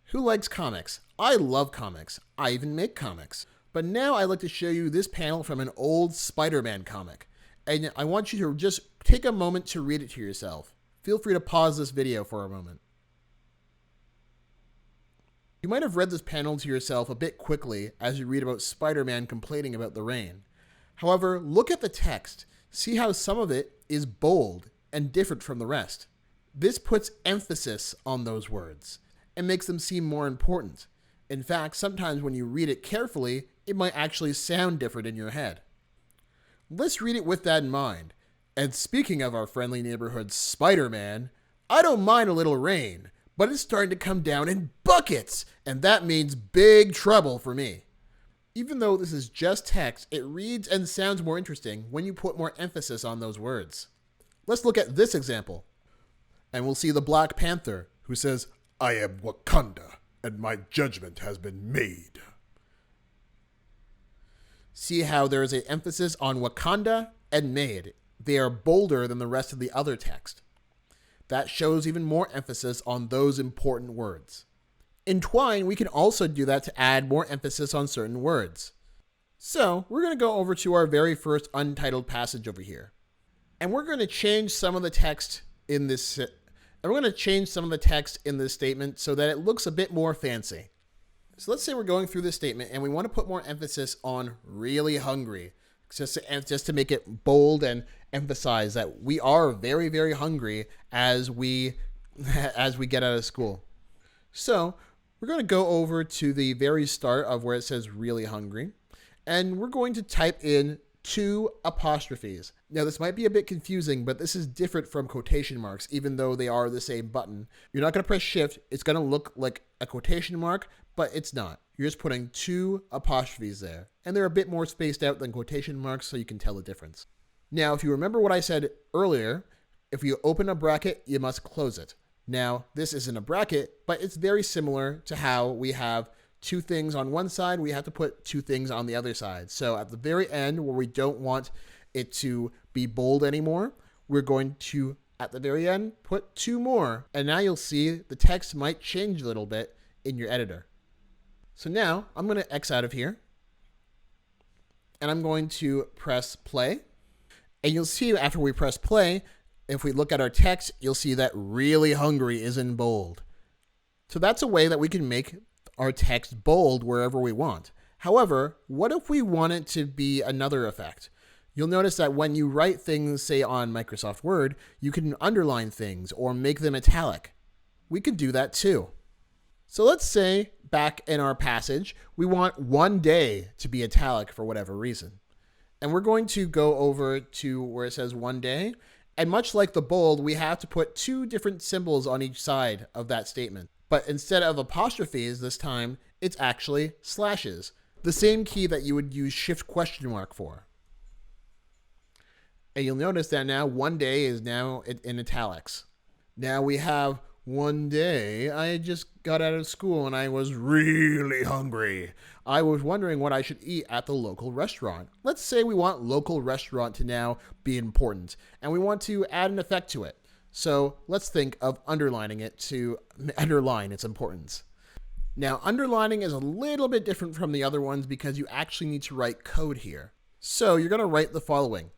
Who likes comics? I love comics. I even make comics. But now I'd like to show you this panel from an old Spider-Man comic. And I want you to just take a moment to read it to yourself. Feel free to pause this video for a moment. You might have read this panel to yourself a bit quickly as you read about Spider-Man complaining about the rain. However, look at the text. See how some of it is bold and different from the rest. This puts emphasis on those words and makes them seem more important. In fact, sometimes when you read it carefully, it might actually sound different in your head. Let's read it with that in mind. And speaking of our friendly neighborhood Spider-Man, I don't mind a little rain, but it's starting to come down in buckets, and that means big trouble for me. Even though this is just text, it reads and sounds more interesting when you put more emphasis on those words. Let's look at this example. And we'll see the Black Panther, who says, "I am Wakanda, and my judgment has been made." See how there is an emphasis on Wakanda and made. They are bolder than the rest of the other text. That shows even more emphasis on those important words. In Twine, we can also do that to add more emphasis on certain words. So we're going to go over to our very first untitled passage over here. And we're going to change some of the text in this statement so that it looks a bit more fancy. So let's say we're going through this statement and we want to put more emphasis on really hungry, just to make it bold and emphasize that we are very, very hungry as we get out of school. So we're going to go over to the very start of where it says really hungry, and we're going to type in 2 apostrophes. Now, this might be a bit confusing, but this is different from quotation marks, even though they are the same button. You're not going to press shift. It's going to look like a quotation mark, but it's not. You're just putting 2 apostrophes there, and they're a bit more spaced out than quotation marks, so you can tell the difference. Now, if you remember what I said earlier, if you open a bracket, you must close it. Now, this isn't a bracket, but it's very similar to how we have 2 things on one side, we have to put 2 things on the other side. So at the very end, where we don't want it to be bold anymore, we're going to, at the very end, put 2 more. And now you'll see the text might change a little bit in your editor. So now I'm going to X out of here, and I'm going to press play. And you'll see after we press play, if we look at our text, you'll see that really hungry is in bold. So that's a way that we can make our text bold wherever we want. However, what if we want it to be another effect? You'll notice that when you write things, say on Microsoft Word, you can underline things or make them italic. We can do that too. So let's say back in our passage, we want one day to be italic for whatever reason. And we're going to go over to where it says one day. And much like the bold, we have to put 2 different symbols on each side of that statement. But instead of apostrophes this time, it's actually slashes. The same key that you would use shift question mark for. And you'll notice that now one day is now in italics. Now we have one day I just got out of school and I was really hungry. I was wondering what I should eat at the local restaurant. Let's say we want local restaurant to now be important and we want to add an effect to it. So let's think of underlining it to underline its importance. Now, underlining is a little bit different from the other ones because you actually need to write code here. So you're going to write the following: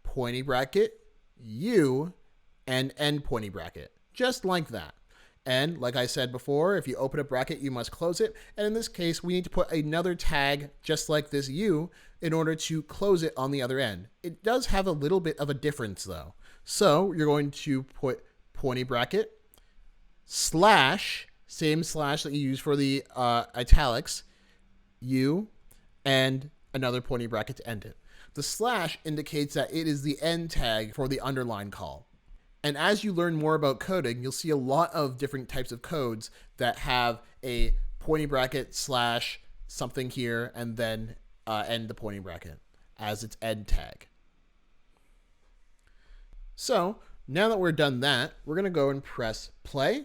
pointy bracket, U, and end pointy bracket, just like that. And like I said before, if you open a bracket, you must close it. And in this case, we need to put another tag just like this U in order to close it on the other end. It does have a little bit of a difference though. So you're going to put pointy bracket, slash, same slash that you use for the italics, U, and another pointy bracket to end it. The slash indicates that it is the end tag for the underline call. And as you learn more about coding, you'll see a lot of different types of codes that have a pointy bracket slash something here and then end the pointy bracket as its end tag. So now that we're done that, we're going to go and press play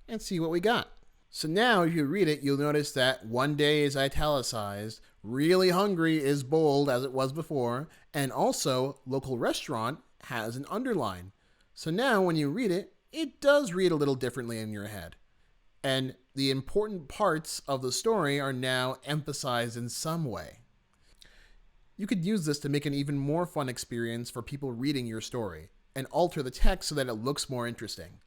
and see what we got. So now if you read it, you'll notice that one day is italicized, really hungry is bold as it was before, and also local restaurant has an underline. So now when you read it, it does read a little differently in your head. And the important parts of the story are now emphasized in some way. You could use this to make an even more fun experience for people reading your story, and alter the text so that it looks more interesting.